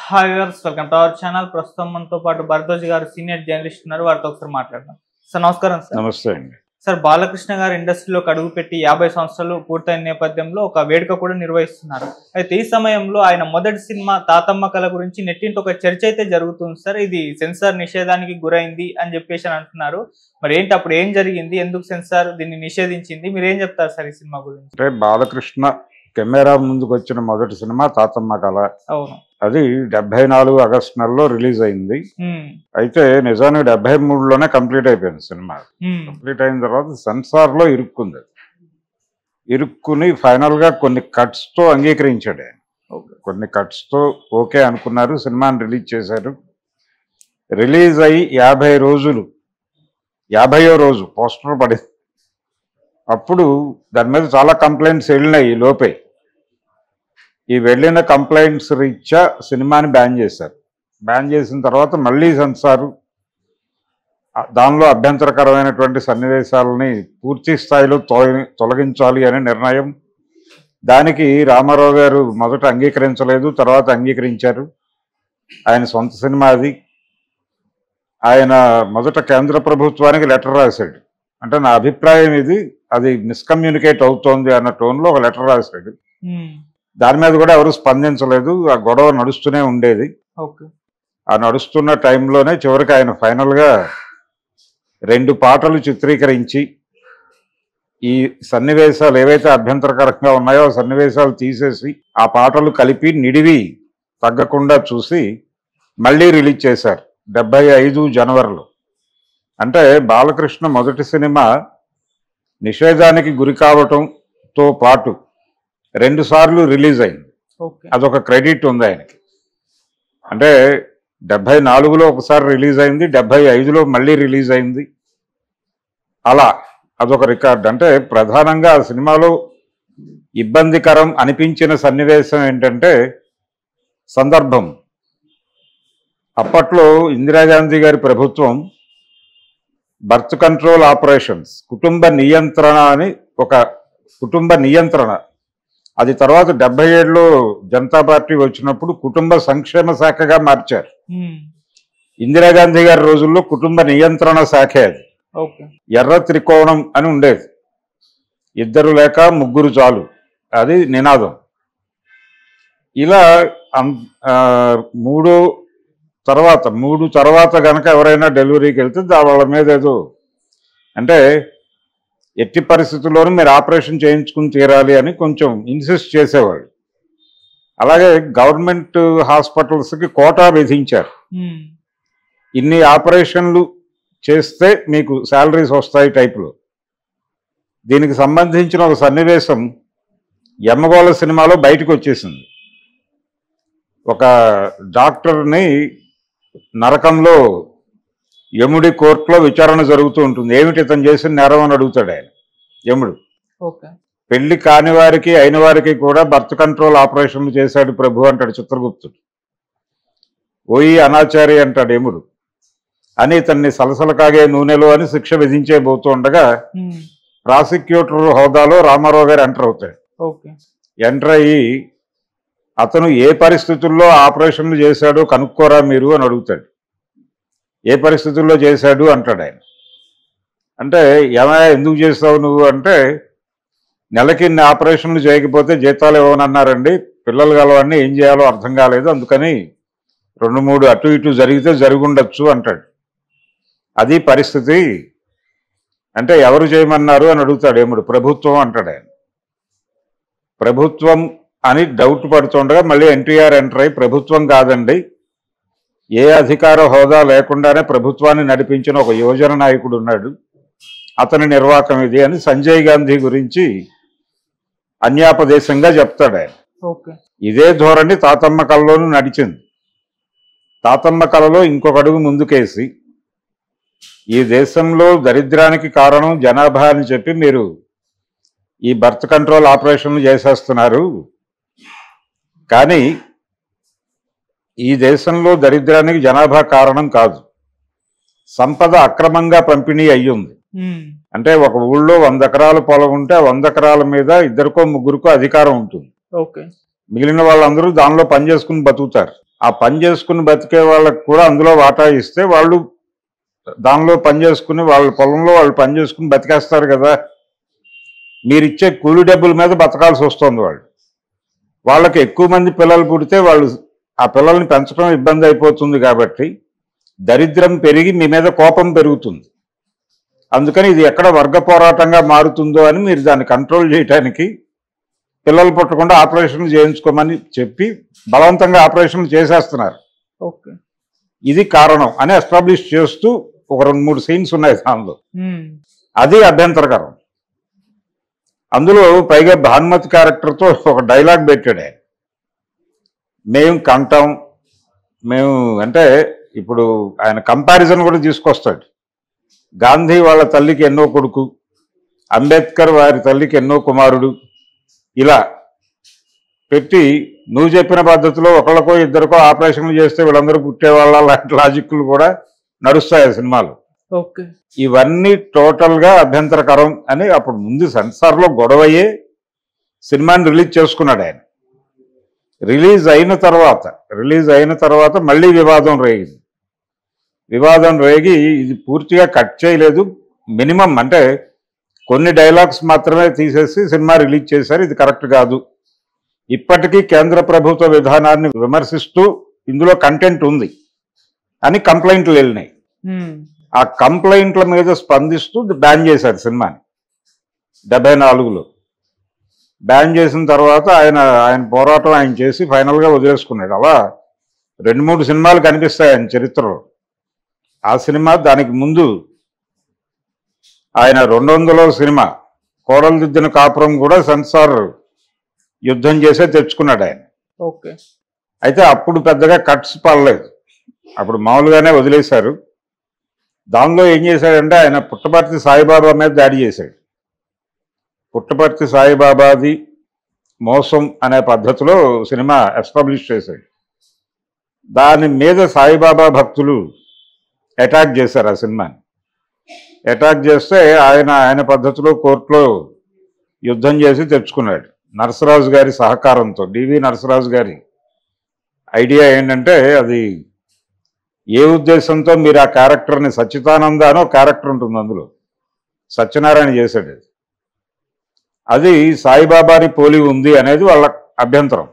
Hi viewers, welcome to our channel. ప్రస్తుతం మనతో పాటు భరద్వాజ్ గారు సీనియర్ జర్నలిస్ట్ ఉన్నారు. వారితో ఒకసారి మాట్లాడదాం. సార్ నమస్కారం. సార్ నమస్తే అండి. సార్, బాలకృష్ణ గారు ఇండస్ట్రీలోకి అడుగుపెట్టి 50 సంవత్సరాలు పూర్తయిన నేపథ్యంలో ఒక వేడుక కూడా నిర్వహిస్తున్నారు. అయితే ఈ సమయంలో ఆయన మొదటి సినిమా తాతమ్మ కళ గురించి నెట్టింటి ఒక చర్చ అయితే జరుగుతుంది సార్. ఇది సెన్సార్ నిషేధానికి గురైంది అని చెప్పేసి అంటున్నారు. మరి ఏంటి, అప్పుడు ఏం జరిగింది, ఎందుకు సెన్సార్ దీన్ని నిషేధించింది, మీరు ఏం చెప్తారు సార్ ఈ సినిమా గురించి? అంటే బాలకృష్ణ కెమెరా ముందుకు వచ్చిన మొదటి సినిమా తాతమ్మ కళ. అవును, అది 74 ఆగస్టు నెలలో రిలీజ్ అయింది. అయితే నిజానికి 73లోనే కంప్లీట్ అయిపోయింది సినిమా. కంప్లీట్ అయిన తర్వాత సెన్సార్ లో ఇరుక్కుని ఫైనల్ గా కొన్ని కట్స్ తో అంగీకరించాడు ఆయన. కొన్ని కట్స్ తో ఓకే అనుకున్నారు, సినిమాని రిలీజ్ చేశారు. రిలీజ్ అయ్యి 50 రోజులు, 50వ రోజు పోస్టర్ పడింది. అప్పుడు దాని మీద చాలా కంప్లైంట్స్ వెళ్ళినాయి. ఈ లోపే ఈ వెళ్ళిన కంప్లైంట్స్ రీత్యా సినిమాని బ్యాన్ చేశారు. బ్యాన్ చేసిన తర్వాత మళ్ళీ సెన్సారు దానిలో అభ్యంతరకరమైనటువంటి సన్నివేశాలని పూర్తి స్థాయిలో తొలగించాలి అనే నిర్ణయం. దానికి రామారావు గారు మొదట అంగీకరించలేదు, తర్వాత అంగీకరించారు. ఆయన సొంత సినిమా అది. ఆయన మొదట కేంద్ర ప్రభుత్వానికి లెటర్ రాశాడు. అంటే నా అభిప్రాయం ఇది, అది మిస్కమ్యూనికేట్ అవుతోంది అన్న టోన్లో ఒక లెటర్ రాశాడు. దాని మీద కూడా ఎవరు స్పందించలేదు. ఆ గొడవ నడుస్తూనే ఉండేది. ఆ నడుస్తున్న టైంలోనే చివరికి ఆయన ఫైనల్గా 2 పాటలు చిత్రీకరించి ఈ సన్నివేశాలు ఏవైతే అభ్యంతరకరంగా ఉన్నాయో ఆ సన్నివేశాలు తీసేసి ఆ పాటలు కలిపి నిడివి తగ్గకుండా చూసి మళ్ళీ రిలీజ్ చేశారు 75 జనవరిలో. అంటే బాలకృష్ణ మొదటి సినిమా నిషేధానికి గురి కావటంతో పాటు 2 సార్లు రిలీజ్ అయింది. అదొక క్రెడిట్ ఉంది ఆయనకి. అంటే 74లో ఒకసారి రిలీజ్ అయింది, 75లో మళ్ళీ రిలీజ్ అయింది. అలా అదొక రికార్డ్. అంటే ప్రధానంగా ఆ సినిమాలో ఇబ్బందికరం అనిపించిన సన్నివేశం ఏంటంటే సందర్భం. అప్పట్లో ఇందిరాగాంధీ గారి ప్రభుత్వం బర్త్ కంట్రోల్ ఆపరేషన్స్, కుటుంబ నియంత్రణ అని ఒక కుటుంబ నియంత్రణ, అది తర్వాత 77లో జనతా పార్టీ వచ్చినప్పుడు కుటుంబ సంక్షేమ శాఖగా మార్చారు. ఇందిరాగాంధీ గారి రోజుల్లో కుటుంబ నియంత్రణ శాఖే అది. ఎర్ర త్రికోణం అని ఉండేది, 2 లేక 3 చాలు, అది నినాదం. ఇలా 3 తర్వాత కనుక ఎవరైనా డెలివరీకి వెళ్తే వాళ్ళ మీద ఏదో అంటే ఎట్టి పరిస్థితుల్లోనూ మీరు ఆపరేషన్ చేయించుకుని తీరాలి అని కొంచెం ఇన్సిస్ట్ చేసేవాళ్ళు. అలాగే గవర్నమెంట్ హాస్పిటల్స్కి కోటా విధించారు. ఇన్ని ఆపరేషన్లు చేస్తే మీకు శాలరీస్ వస్తాయి టైపులో. దీనికి సంబంధించిన ఒక సన్నివేశం యమగోళ సినిమాలో బయటకు వచ్చేసింది. ఒక డాక్టర్ని నరకంలో యముడి కోర్టులో విచారణ జరుగుతూ ఉంటుంది. ఏమిటి ఇతను చేసిన నేరం అని అడుగుతాడు ఆయన. యముడు పెళ్లి కాని వారికి అయిన వారికి కూడా బర్త్ కంట్రోల్ ఆపరేషన్లు చేశాడు ప్రభు అంటాడు చిత్రగుప్తుడు. ఓయి అనాచారి అంటాడు యముడు. అని ఇతన్ని సలసల కాగే నూనెలో అని శిక్ష విధించేబోతుండగా ప్రాసిక్యూటర్ హోదాలో రామారావు గారు ఎంటర్ అవుతాడు. ఎంటర్ అయ్యి అతను ఏ పరిస్థితుల్లో ఆపరేషన్లు చేశాడో కనుక్కోరా మీరు అని అడుగుతాడు. ఏ పరిస్థితుల్లో చేశాడు అంటాడు ఆయన. అంటే ఏమయ్యా ఎందుకు చేస్తావు నువ్వు అంటే, నెలకి ఇన్ని ఆపరేషన్లు చేయకపోతే జీతాలు ఇవ్వనన్నారండి, పిల్లలు గలవాడిని ఏం చేయాలో అర్థం కాలేదు, అందుకని 2-3 అటు ఇటు జరిగితే జరుగుండొచ్చు అంటాడు. అది పరిస్థితి. అంటే ఎవరు చేయమన్నారు అని అడుగుతాడు ఏముడు. ప్రభుత్వం అంటాడు ఆయన. ప్రభుత్వం అని డౌట్ పడుతుండగా మళ్ళీ ఎన్టీఆర్ ఎంటర్ అయ్యి, ప్రభుత్వం కాదండి, ఏ అధికార హోదా లేకుండానే ప్రభుత్వాన్ని నడిపించిన ఒక యువజన నాయకుడు ఉన్నాడు, అతని నిర్వాకం ఇది అని సంజయ్ గాంధీ గురించి అన్యాపదేశంగా చెప్తాడు ఆయన. ఇదే ధోరణి తాతమ్మ కళలోనూ నడిచింది. తాతమ్మ కళలో ఇంకొక అడుగు ముందుకేసి ఈ దేశంలో దరిద్రానికి కారణం జనాభా అని చెప్పి మీరు ఈ బర్త్ కంట్రోల్ ఆపరేషన్లు చేసేస్తున్నారు, కానీ ఈ దేశంలో దరిద్రానికి జనాభా కారణం కాదు, సంపద అక్రమంగా పంపిణీ అయ్యింది. అంటే ఒక ఊళ్ళో 100 ఎకరాల పొలం ఉంటే 100 ఎకరాల మీద 2కో 3కో అధికారం ఉంటుంది. మిగిలిన వాళ్ళందరూ దానిలో పనిచేసుకుని బతుకుతారు. ఆ పని చేసుకుని బతికే వాళ్ళకి కూడా అందులో వాటా ఇస్తే వాళ్ళు దానిలో పని చేసుకుని వాళ్ళ పొలంలో వాళ్ళు పని చేసుకుని బతికేస్తారు కదా. మీరు ఇచ్చే కూలి డబ్బుల మీద బతకాల్సి వస్తుంది. వాళ్ళకి ఎక్కువ మంది పిల్లలు పుడితే వాళ్ళు ఆ పిల్లల్ని పెంచడం ఇబ్బంది అయిపోతుంది కాబట్టి దరిద్రం పెరిగి మీ మీద కోపం పెరుగుతుంది. అందుకని ఇది ఎక్కడ వర్గ పోరాటంగా మారుతుందో అని మీరు దాన్ని కంట్రోల్ చేయడానికి పిల్లలు పుట్టకుండా ఆపరేషన్లు చేయించుకోమని చెప్పి బలవంతంగా ఆపరేషన్లు చేసేస్తున్నారు. ఓకే, ఇది కారణం అని ఎస్టాబ్లిష్ చేస్తూ ఒక 2-3 సీన్స్ ఉన్నాయి దానిలో. అది అభ్యంతరకరం. అందులో పైగా భానుమతి క్యారెక్టర్తో ఒక డైలాగ్ పెట్టాడు ఆయన. మేము కంటాం, మేము అంటే ఇప్పుడు ఆయన కంపారిజన్ కూడా తీసుకొస్తాడు. గాంధీ వాళ్ళ తల్లికి ఎన్నో కొడుకు, అంబేద్కర్ వారి తల్లికి ఎన్నో కుమారుడు, ఇలా పెట్టి నువ్వు చెప్పిన పద్ధతిలో ఒకళ్ళకో ఇద్దరికో ఆపరేషన్లు చేస్తే వీళ్ళందరూ పుట్టేవాళ్ళ లాంటి లాజిక్లు కూడా నడుస్తాయి ఆ సినిమాలు. ఓకే, ఇవన్నీ టోటల్గా అభ్యంతరకరం అని అప్పుడు ముందు సెన్సార్లో గొడవయ్యే సినిమాని రిలీజ్ చేసుకున్నాడు ఆయన. రిలీజ్ అయిన తర్వాత మళ్ళీ వివాదం రేగింది. వివాదం రేగి ఇది పూర్తిగా కట్ చేయలేదు, మినిమం అంటే కొన్ని డైలాగ్స్ మాత్రమే తీసేసి సినిమా రిలీజ్ చేశారు. ఇది కరెక్ట్ కాదు. ఇప్పటికీ కేంద్ర ప్రభుత్వ విధానాన్ని విమర్శిస్తూ ఇందులో కంటెంట్ ఉంది అని కంప్లైంట్లు వెళ్ళినాయి. ఆ కంప్లైంట్ల మీద స్పందిస్తూ బ్యాన్ చేశారు సినిమాని 74లో. బ్యాన్ చేసిన తర్వాత ఆయన పోరాటం ఆయన చేసి ఫైనల్గా వదిలేసుకున్నాడు. అలా 2-3 సినిమాలు కనిపిస్తాయి ఆయన చరిత్రలో. ఆ సినిమా, దానికి ముందు ఆయన 200లో సినిమా కోడలు దిద్దిన కాపురం కూడా సెన్సార్ యుద్ధం చేసే తెచ్చుకున్నాడు ఆయన. ఓకే, అయితే అప్పుడు పెద్దగా కట్స్ పడలేదు, అప్పుడు మామూలుగానే వదిలేశారు. దానిలో ఏం చేశాడంటే ఆయన పుట్టపర్తి సాయిబాబా మీద దాడి చేశాడు. పుట్టపర్తి సాయిబాబాది మోసం అనే పద్ధతిలో సినిమా ఎస్టాబ్లిష్ చేశాడు. దాని మీద సాయిబాబా భక్తులు అటాక్ చేశారు ఆ సినిమాని. అటాక్ చేస్తే ఆయన పద్ధతిలో కోర్టులో యుద్ధం చేసి తెచ్చుకున్నాడు నరసరాజు గారి సహకారంతో. డివి నరసరాజు గారి ఐడియా ఏంటంటే, అది ఏ ఉద్దేశంతో మీరు ఆ క్యారెక్టర్ని, సచ్చిదానంద అనో క్యారెక్టర్ ఉంటుంది అందులో, సత్యనారాయణ చేశాడు. అది సాయిబాబాని పోలి ఉంది అనేది వాళ్ళ అభ్యంతరం.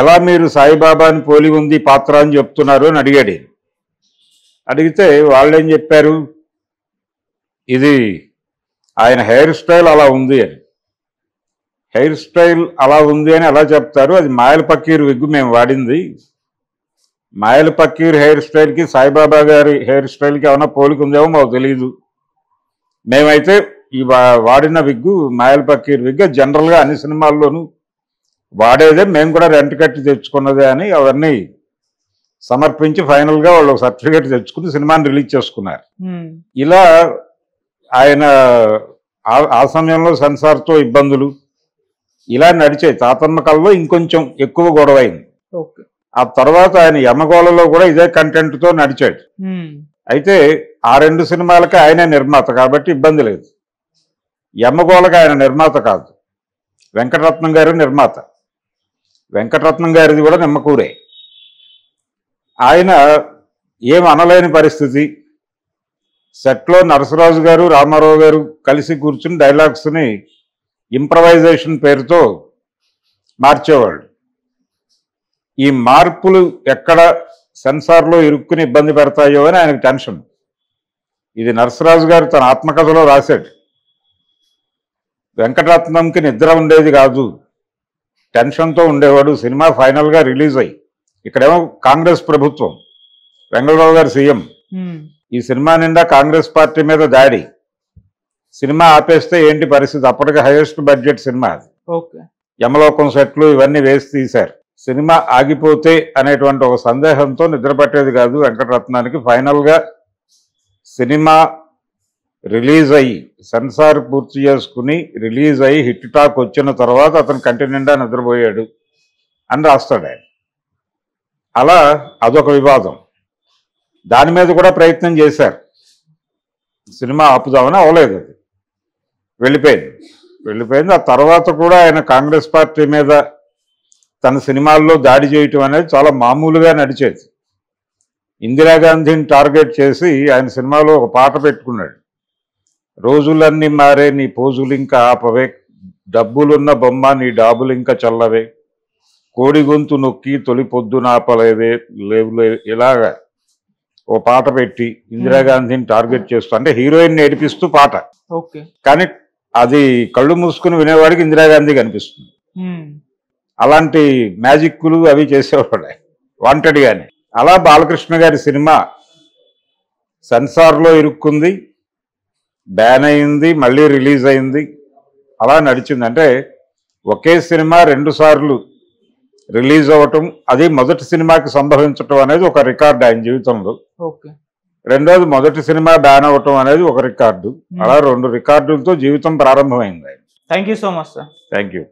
ఎలా మీరు సాయిబాబాని పోలి ఉంది పాత్ర అని చెప్తున్నారు అని అడిగాడు. అడిగితే వాళ్ళేం చెప్పారు, ఇది ఆయన హెయిర్ స్టైల్ అలా ఉంది అని. హెయిర్ స్టైల్ అలా ఉంది అని ఎలా చెప్తారు, అది మాయల పక్కీర్ విగ్గు మేము వాడింది. మాయల పక్కీర్ హెయిర్ స్టైల్కి సాయిబాబా గారి హెయిర్ స్టైల్కి ఏమైనా పోలిక ఉందేమో మాకు తెలియదు. మేమైతే ఈ వాడిన విగ్గు మాయల పక్కీర్ విగ్గు, జనరల్గా అన్ని సినిమాల్లోనూ వాడేదే, మేము కూడా రెంట్ కట్టి తెచ్చుకున్నదే అని అవన్నీ సమర్పించి ఫైనల్గా వాళ్ళు సర్టిఫికేట్ తెచ్చుకుని సినిమాని రిలీజ్ చేసుకున్నారు. ఇలా ఆయన ఆ సమయంలో సెన్సార్తో ఇబ్బందులు ఇలా నడిచాయి. తాతమ్మ కళలో ఇంకొంచెం ఎక్కువ గొడవైంది. ఆ తర్వాత ఆయన యమగోళలో కూడా ఇదే కంటెంట్తో నడిచాడు. అయితే ఆ 2 సినిమాలకి ఆయనే నిర్మాత కాబట్టి ఇబ్బంది లేదు. యమగోళకి ఆయన నిర్మాత కాదు, వెంకటరత్నం గారి నిర్మాత. వెంకటరత్నం గారిది కూడా నిమ్మకూరే. ఆయన ఏం అనలేని పరిస్థితి. సెట్లో నరసరాజు గారు, రామారావు గారు కలిసి కూర్చుని డైలాగ్స్ని ఇంప్రవైజేషన్ పేరుతో మార్చేవాళ్ళు. ఈ మార్పులు ఎక్కడ సెన్సార్లో ఇరుక్కుని ఇబ్బంది పెడతాయో అని ఆయనకు టెన్షన్. ఇది నరసరాజు గారు తన ఆత్మకథలో రాశాడు. వెంకటరత్నంకి నిద్ర ఉండేది కాదు, టెన్షన్తో ఉండేవాడు. సినిమా ఫైనల్గా రిలీజ్ అయ్యి, ఇక్కడేమో కాంగ్రెస్ ప్రభుత్వం, వెంగళరావు గారు సీఎం, ఈ సినిమా నిండా కాంగ్రెస్ పార్టీ మీద దాడి. సినిమా ఆపేస్తే ఏంటి పరిస్థితి? అప్పటికి హైయెస్ట్ బడ్జెట్ సినిమా అది. యమలోకం సెట్లు ఇవన్నీ వేసి తీశారు. సినిమా ఆగిపోతే అనేటువంటి ఒక సందేహంతో నిద్ర పట్టేది కాదు వెంకటరత్నానికి. ఫైనల్గా సినిమా రిలీజ్ అయ్యి, సెన్సార్ పూర్తి చేసుకుని రిలీజ్ అయ్యి హిట్ టాక్ వచ్చిన తర్వాత అతను కంటి నిండా నిద్రపోయాడు అని రాస్తాడు ఆయన. అలా అదొక వివాదం. దాని మీద కూడా ప్రయత్నం చేశారు, సినిమా ఆపుదామని, అవలేదు. అది వెళ్ళిపోయింది. ఆ తర్వాత కూడా ఆయన కాంగ్రెస్ పార్టీ మీద తన సినిమాల్లో దాడి చేయటం అనేది చాలా మామూలుగా నడిచేది. ఇందిరాగాంధీని టార్గెట్ చేసి ఆయన సినిమాలో ఒక పాట పెట్టుకున్నాడు. రోజులన్నీ మారే నీ పోజులు ఇంకా ఆపవే, డబ్బులున్న బొమ్మ నీ డాబులు ఇంకా చల్లవే, కోడి గొంతు నొక్కి తొలి పొద్దునాపలేవే లేవు, ఇలాగా ఓ పాట పెట్టి ఇందిరాగాంధీని టార్గెట్ చేస్తూ, అంటే హీరోయిన్ ఏడిపిస్తూ పాట. ఓకే. కానీ అది కళ్ళు మూసుకుని వినేవాడికి ఇందిరాగాంధీ కనిపిస్తుంది. అలాంటి మ్యాజిక్లు అవి చేసేవాడే వాంటెడ్గానే. అలా బాలకృష్ణ గారి సినిమా సెన్సార్లో ఇరుక్కుంది, బ్యాన్ అయింది, మళ్ళీ రిలీజ్ అయింది, అలా నడిచింది. అంటే ఒకే సినిమా 2 సార్లు రిలీజ్ అవ్వటం, అది మొదటి సినిమాకి సంభవించటం అనేది ఒక రికార్డు ఆయన జీవితంలో. రెండోది మొదటి సినిమా బ్యాన్ అవ్వటం అనేది ఒక రికార్డు. అలా 2 రికార్డులతో జీవితం ప్రారంభమైంది. Thank you so much sir. Thank you.